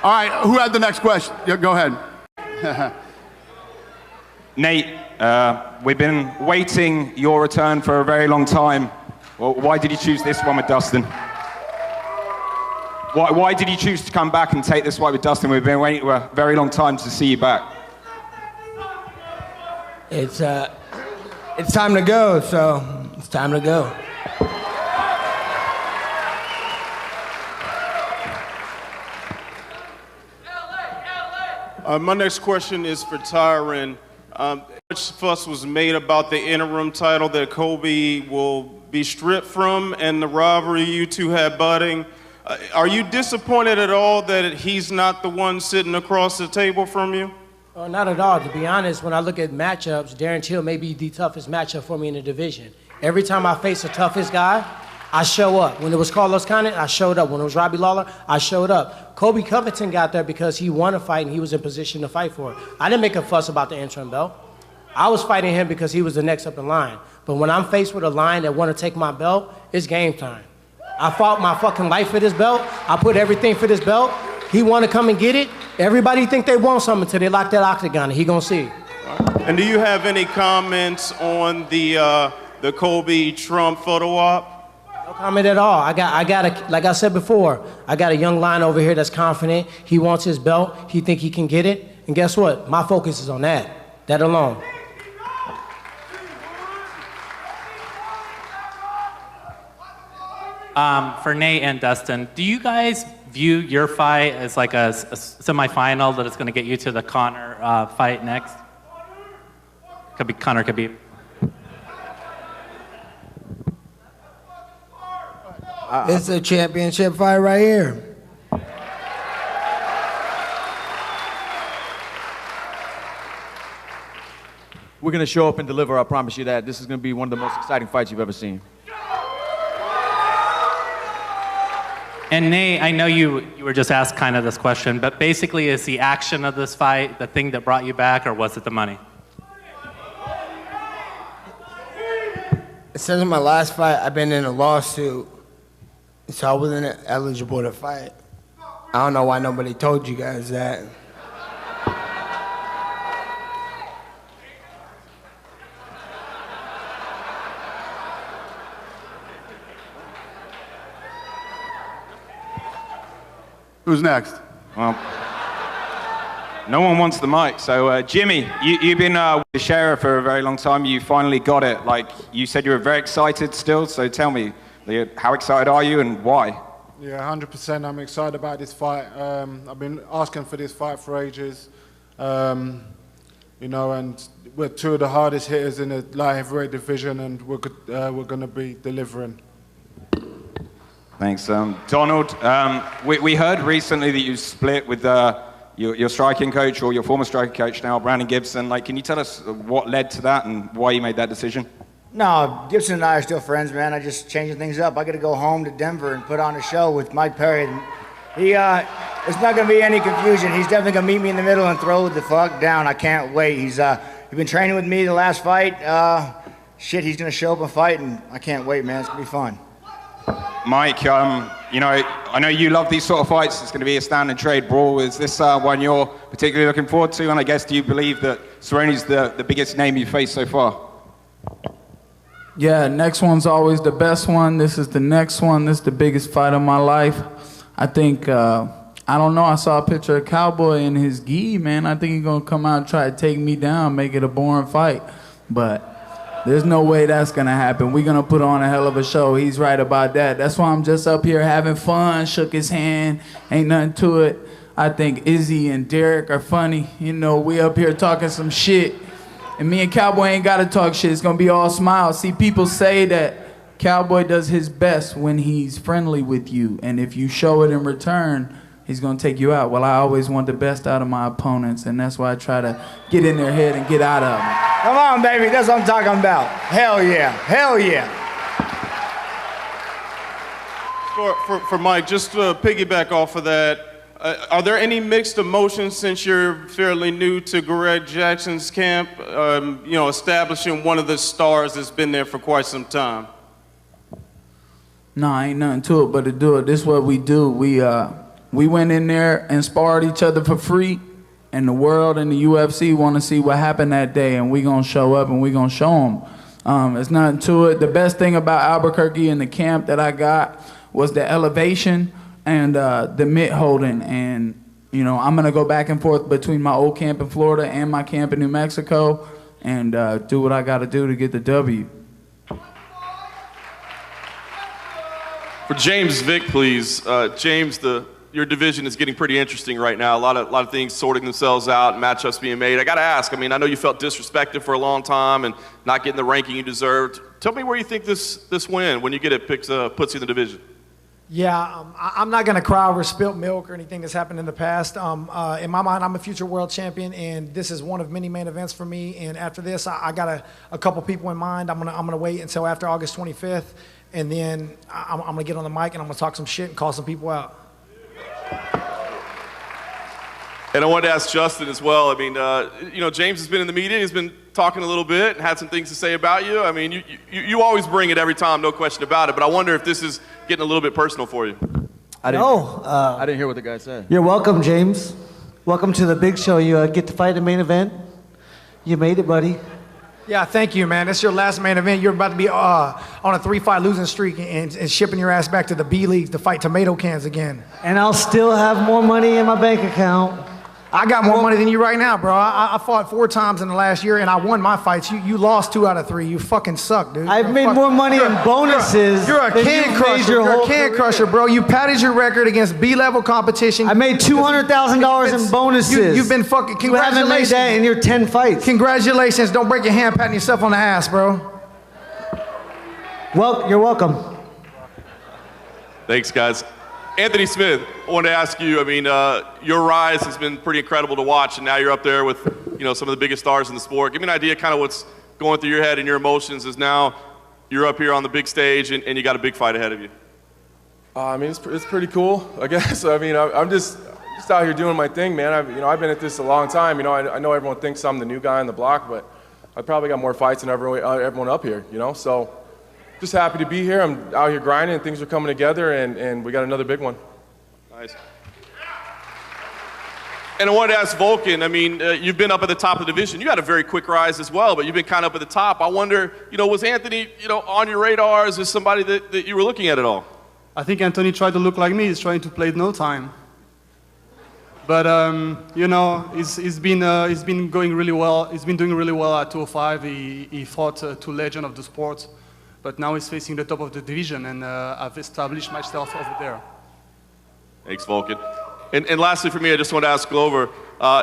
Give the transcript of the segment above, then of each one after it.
All right, who had the next question? Yeah, go ahead. Nate, we've been waiting your return for a very long time. Well, why did you choose this one with Dustin? Why did you choose to come back and take this fight with Dustin? We've been waiting for a very long time to see you back. It's time to go, so it's time to go. My next question is for Tyron. Much fuss was made about the interim title that Kobe will be stripped from and the rivalry you two had budding. Are you disappointed at all that he's not the one sitting across the table from you? Not at all. To be honest, when I look at matchups, Darren Till may be the toughest matchup for me in the division. Every time I face the toughest guy, I show up. When it was Carlos Condit, I showed up. When it was Robbie Lawler, I showed up. Kobe Covington got there because he won a fight and he was in position to fight for it. I didn't make a fuss about the interim belt. I was fighting him because he was the next up in line. But when I'm faced with a line that want to take my belt, it's game time. I fought my fucking life for this belt. I put everything for this belt. He want to come and get it. Everybody think they want something until they lock that octagon, and he gonna see. And do you have any comments on the Kobe Trump photo op? No comment at all. I got like I said before, I got a young lion over here that's confident. He wants his belt. He think he can get it. And guess what? My focus is on that. That alone. For Nate and Dustin, do you guys view your fight as like a semifinal that is going to get you to the Conor fight next? Could be Conor, could be. It's a championship fight right here. We're going to show up and deliver, I promise you that. This is going to be one of the most exciting fights you've ever seen. And Nate, I know you were just asked kind of this question, but basically is the action of this fight the thing that brought you back, or was it the money? Since my last fight, I've been in a lawsuit, so I wasn't eligible to fight. I don't know why nobody told you guys that. Who's next? Well, no one wants the mic. So, Jimmy, you've been with the sheriff for a very long time. You finally got it. Like, you said you were very excited still. So tell me, how excited are you and why? Yeah, 100%. I'm excited about this fight. I've been asking for this fight for ages. You know, and we're two of the hardest hitters in the light heavyweight division, and we're going to be delivering. Thanks. Donald, we heard recently that you split with your striking coach, or your former striking coach now, Brandon Gibson. Like, can you tell us what led to that and why you made that decision? No, Gibson and I are still friends, man. I just changing things up. I got to go home to Denver and put on a show with Mike Perry. And it's not going to be any confusion. He's definitely going to meet me in the middle and throw the fuck down. I can't wait. He's been training with me the last fight. Shit, he's going to show up and fight, and I can't wait, man. It's going to be fun. Mike, you know, I know you love these sort of fights. It's going to be a stand and trade brawl. Is this one you're particularly looking forward to? And I guess, do you believe that Cerrone's the biggest name you've faced so far? Yeah, next one's always the best one. This is the next one. This is the biggest fight of my life. I think, I don't know, I saw a picture of Cowboy in his gi, man. I think he's going to come out and try to take me down, make it a boring fight. But there's no way that's going to happen. We're going to put on a hell of a show. He's right about that. That's why I'm just up here having fun, shook his hand, ain't nothing to it. I think Izzy and Derek are funny. You know, we up here talking some shit. And me and Cowboy ain't got to talk shit. It's going to be all smiles. See, people say that Cowboy does his best when he's friendly with you. And if you show it in return, he's going to take you out. Well, I always want the best out of my opponents, and that's why I try to get in their head and get out of them. Come on, baby. That's what I'm talking about. Hell yeah. Hell yeah. For Mike, just to piggyback off of that, are there any mixed emotions since you're fairly new to Greg Jackson's camp, you know, establishing one of the stars that's been there for quite some time? No, ain't nothing to it but to do it. This is what we do. We We went in there and sparred each other for free, and the world and the UFC want to see what happened that day, and we gonna show up and we gonna show them. It's nothing to it. The best thing about Albuquerque and the camp that I got was the elevation and the mitt holding. And you know, I'm gonna go back and forth between my old camp in Florida and my camp in New Mexico, and do what I gotta do to get the W. For James Vick, please. James, your division is getting pretty interesting right now. A lot of things sorting themselves out, matchups being made. I got to ask, I mean, I know you felt disrespected for a long time and not getting the ranking you deserved. Tell me where you think this win, when you get it, puts you in the division. Yeah, I'm not going to cry over spilt milk or anything that's happened in the past. In my mind, I'm a future world champion, and this is one of many main events for me. And after this, I got a couple people in mind. I'm gonna wait until after August 25th, and then I'm gonna get on the mic and I'm gonna talk some shit and call some people out. And I wanted to ask Justin as well. I mean, you know, James has been in the media. He's been talking a little bit and had some things to say about you. I mean, you always bring it every time, no question about it. But I wonder if this is getting a little bit personal for you. I didn't hear what the guy said. You're welcome, James. Welcome to the big show. You get to fight the main event. You made it, buddy. Yeah, thank you, man. It's your last main event. You're about to be on a 3-fight losing streak and shipping your ass back to the B League to fight tomato cans again. And I'll still have more money in my bank account. I got more money than you right now, bro. I fought 4 times in the last year, and I won my fights. You lost 2 out of 3. You fucking suck, dude. I've made more money in bonuses. You're a can crusher. You're a can crusher, bro. You padded your record against B-level competition. I made $200,000 in bonuses. You've been fucking. Congratulations. You haven't made that in your 10 fights. Congratulations. Don't break your hand patting yourself on the ass, bro. Well, you're welcome. Thanks, guys. Anthony Smith, I wanted to ask you, I mean, your rise has been pretty incredible to watch, and now you're up there with, you know, some of the biggest stars in the sport. Give me an idea kind of what's going through your head and your emotions as now you're up here on the big stage and you got a big fight ahead of you. I mean, it's pretty cool, I guess. I mean, I'm just out here doing my thing, man. I've been at this a long time. You know, I know everyone thinks I'm the new guy on the block, but I probably got more fights than everyone up here, you know, so. Just happy to be here. I'm out here grinding, and things are coming together, and we got another big one. Nice. And I wanted to ask Volkan, I mean, you've been up at the top of the division. You had a very quick rise as well, but you've been kind of up at the top. I wonder, you know, was Anthony, you know, on your radar? Is this somebody that you were looking at all? I think Anthony tried to look like me. He's trying to play no time. But, you know, he's been going really well. He's been doing really well at 205. He fought 2 legends of the sport. But now he's facing the top of the division, and I've established myself over there. Thanks, Volkan. And lastly for me, I just want to ask Glover,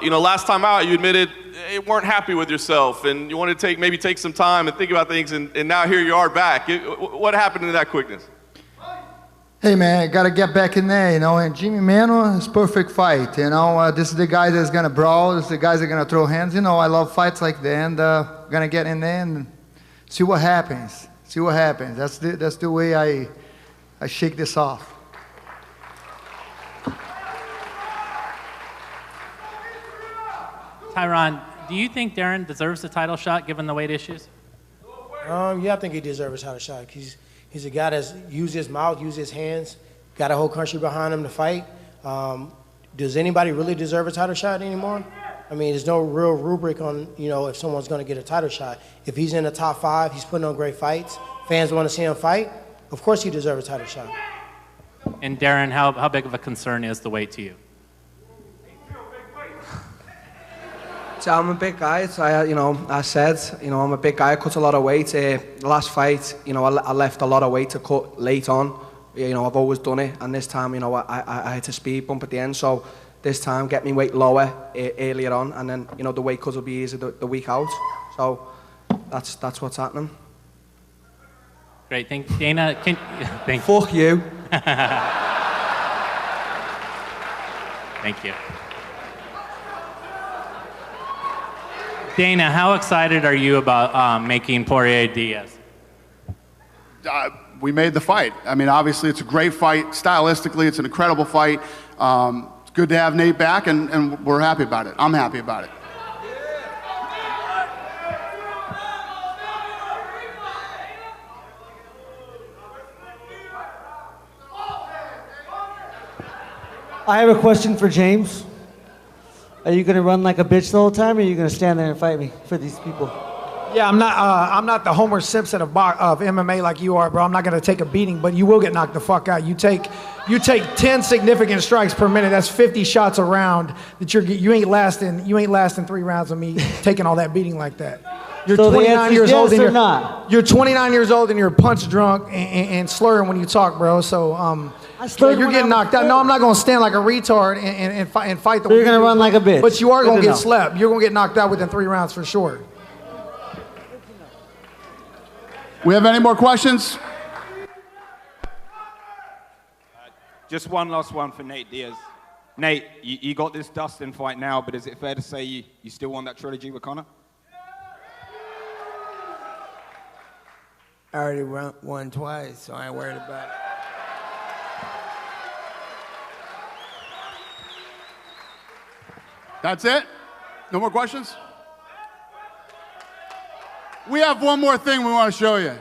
you know, last time out you admitted you weren't happy with yourself, and you wanted to maybe take some time and think about things, and now here you are back. What happened to that quickness? Hey man, I gotta get back in there, you know, and Jimmy Manuel is perfect fight, you know, this is the guy that's gonna brawl, this is the guys that are gonna throw hands, you know, I love fights like that, and gonna get in there and see what happens. See what happens. That's the way I shake this off. Tyron, do you think Darren deserves a title shot given the weight issues? Yeah, I think he deserves a title shot. He's a guy that's used his mouth, used his hands, got a whole country behind him to fight. Does anybody really deserve a title shot anymore? I mean, there's no real rubric on, you know, if someone's going to get a title shot. If he's in the top 5, he's putting on great fights, fans want to see him fight, of course he deserves a title shot. And Darren, how big of a concern is the weight to you? So I'm a big guy. So I said, I'm a big guy. I cut a lot of weight. The last fight, I left a lot of weight to cut late on. I've always done it, and this time, I had to speed bump at the end. So this time, get me weight lower earlier on, and then the weight cut will be easy the week out. So that's what's happening. Great, thank Dana. Thank Fuck you. Thank you. Dana, how excited are you about making Poirier DIAZ? We made the fight. I mean, obviously, it's a great fight. Stylistically, it's an incredible fight. It's good to have Nate back, and we're happy about it. I'm happy about it. I have a question for James. Are you gonna run like a bitch the whole time, or are you gonna stand there and fight me for these people? Yeah, I'm not the Homer Simpson of MMA like you are, bro. I'm not gonna take a beating, but you will get knocked the fuck out. You take 10 significant strikes per minute. That's 50 shots a round. That you ain't lasting 3 rounds of me taking all that beating like that. You're So the 29 answer's years old yes and or you're not? You're 29 years old and you're punch drunk and slurring when you talk, bro. So slurred you're when getting I was knocked out. No, I'm not gonna stand like a retard and fight the. So you're gonna run like a bitch. But you are Good gonna to get know. slapped. You're gonna get knocked out within 3 rounds for sure. We have any more questions? Just one last one for Nate Diaz. Nate, you got this Dustin fight now, but is it fair to say you still won that trilogy with Conor? I already won twice, so I ain't worried about it. That's it? No more questions? We have one more thing we want to show you.